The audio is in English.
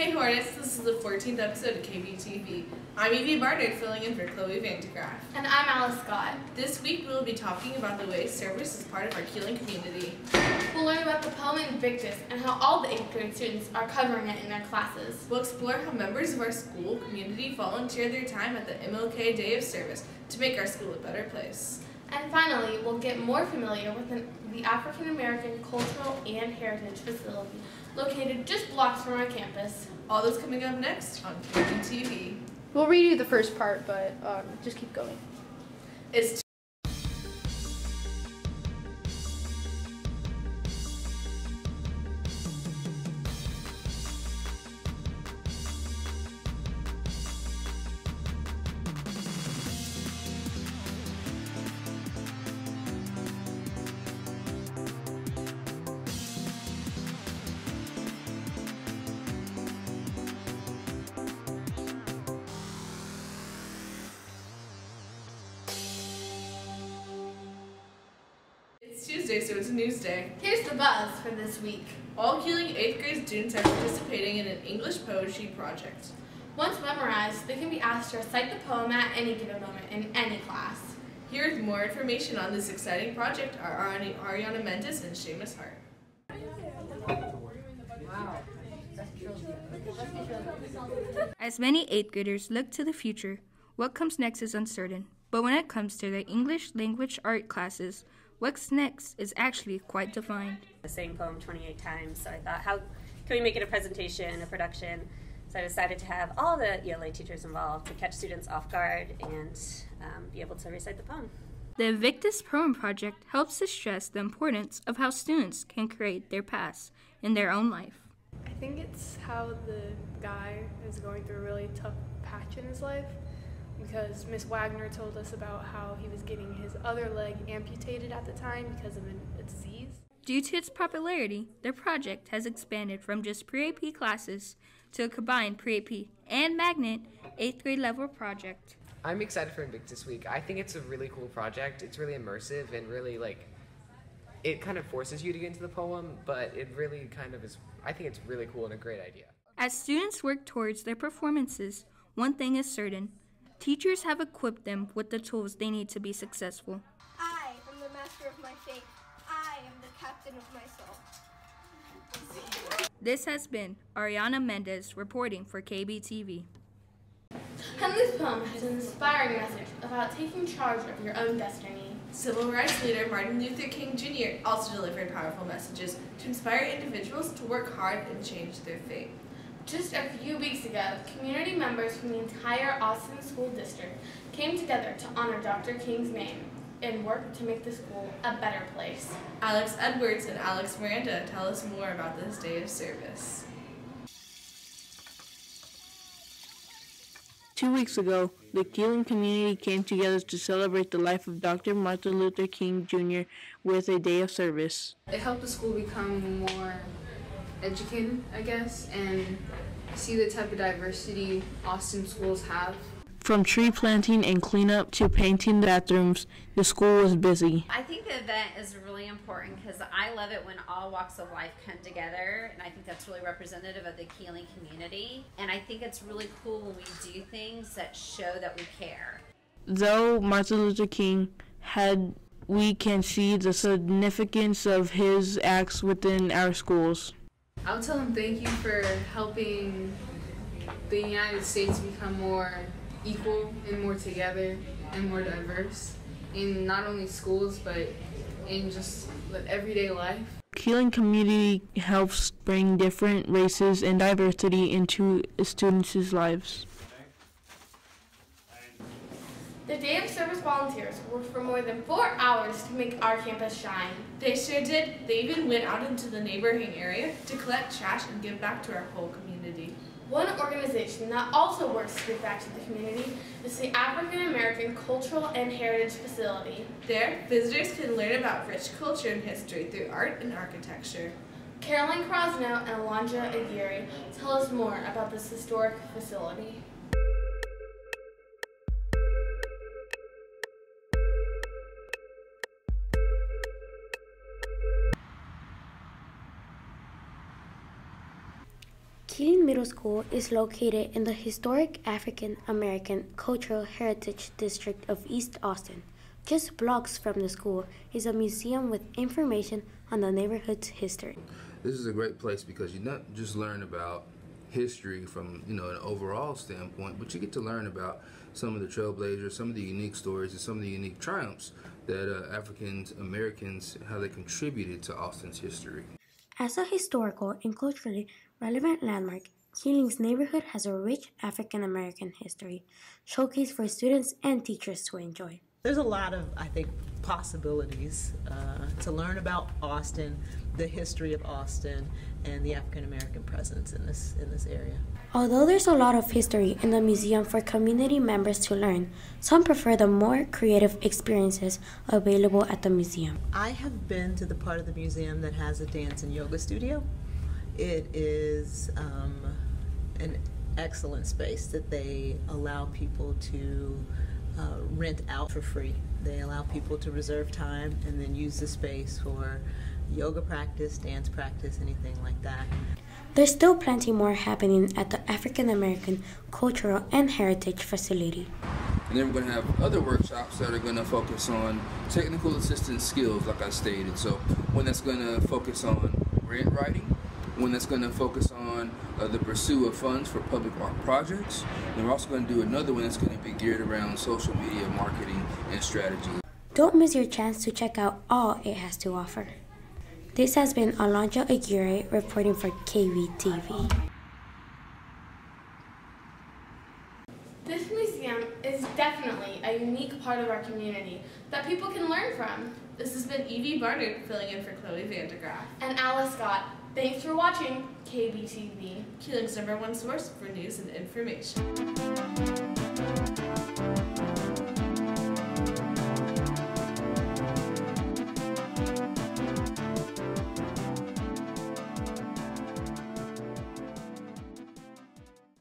Hey Hornets, this is the 14th episode of KBTV. I'm Evie Barnard, filling in for Chloe Vandegraff. And I'm Alice Scott. This week we will be talking about the way service is part of our Keeling community. We'll learn about the poem Invictus and how all the 8th grade students are covering it in their classes. We'll explore how members of our school community volunteer their time at the MLK Day of Service to make our school a better place. And finally, we'll get more familiar with the African American Cultural and Heritage Facility, located just blocks from our campus. All this coming up next on KBTV. We'll read you the first part, but just keep going. It's Tuesday, so it's Newsday. Here's the buzz for this week. All Keeling 8th grade students are participating in an English poetry project. Once memorized, they can be asked to recite the poem at any given moment in any class. Here's more information on this exciting project are Ariana Mendes and Seamus Hart. As many 8th graders look to the future, what comes next is uncertain. But when it comes to their English language art classes, what's next is actually quite defined. The same poem 28 times, so I thought, how can we make it a presentation, a production? So I decided to have all the ELA teachers involved to catch students off guard and be able to recite the poem. The Invictus Poem Project helps to stress the importance of how students can create their past in their own life. I think it's how the guy is going through a really tough patch in his life, because Miss Wagner told us about how he was getting his other leg amputated at the time because of a disease. Due to its popularity, the project has expanded from just pre-AP classes to a combined pre-AP and magnet 8th grade level project. I'm excited for Invictus Week. I think it's a really cool project. It's really immersive and really it kind of forces you to get into the poem, but it really kind of is, I think it's really cool and a great idea. As students work towards their performances, one thing is certain. Teachers have equipped them with the tools they need to be successful. I am the master of my fate. I am the captain of my soul. This has been Ariana Mendes reporting for KBTV. Henley's poem has an inspiring message about taking charge of your own destiny. Civil rights leader Martin Luther King Jr. also delivered powerful messages to inspire individuals to work hard and change their fate. Just a few weeks ago, community members from the entire Austin School District came together to honor Dr. King's name and work to make the school a better place. Alex Edwards and Alex Miranda tell us more about this day of service. 2 weeks ago, the Keeling community came together to celebrate the life of Dr. Martin Luther King Jr. with a day of service. It helped the school become more educated, I guess, and see the type of diversity Austin schools have. From tree planting and cleanup to painting the bathrooms, the school was busy. I think the event is really important because I love it when all walks of life come together, and I think that's really representative of the Keeling community. And I think it's really cool when we do things that show that we care. Though Martin Luther King we can see the significance of his acts within our schools. I'll tell him thank you for helping the United States become more equal and more together and more diverse in not only schools but in just everyday life. Keeling community helps bring different races and diversity into students' lives. The Day of Service volunteers worked for more than 4 hours to make our campus shine. They sure did. They even went out into the neighboring area to collect trash and give back to our whole community. One organization that also works to give back to the community is the African American Cultural and Heritage Facility. There, visitors can learn about rich culture and history through art and architecture. Caroline Krosno and Alondra Aguirre tell us more about this historic facility. Keeling Middle School is located in the historic African American Cultural Heritage District of East Austin. Just blocks from the school is a museum with information on the neighborhood's history. This is a great place because you not just learn about history from an overall standpoint, but you get to learn about some of the trailblazers, some of the unique stories, and some of the unique triumphs that African Americans, how they contributed to Austin's history. As a historical and culturally relevant landmark, Keeling's neighborhood has a rich African American history, showcased for students and teachers to enjoy. There's a lot of, I think, possibilities to learn about Austin, the history of Austin, and the African American presence in this area. Although there's a lot of history in the museum for community members to learn, some prefer the more creative experiences available at the museum. I have been to the part of the museum that has a dance and yoga studio. It is an excellent space that they allow people to rent out for free. They allow people to reserve time and then use the space for yoga practice, dance practice, anything like that. There's still plenty more happening at the African American Cultural and Heritage Facility. And then we're going to have other workshops that are going to focus on technical assistance skills, like I stated. So one that's going to focus on grant writing, one that's going to focus on the pursuit of funds for public art projects. And we're also going to do another one that's going to be geared around social media marketing and strategy. Don't miss your chance to check out all it has to offer. This has been Alonja Aguirre reporting for KBTV. This museum is definitely a unique part of our community that people can learn from. This has been Evie Barnard filling in for Chloe Vandegraff. And Alice Scott. Thanks for watching KBTV, Keeling's #1 source for news and information.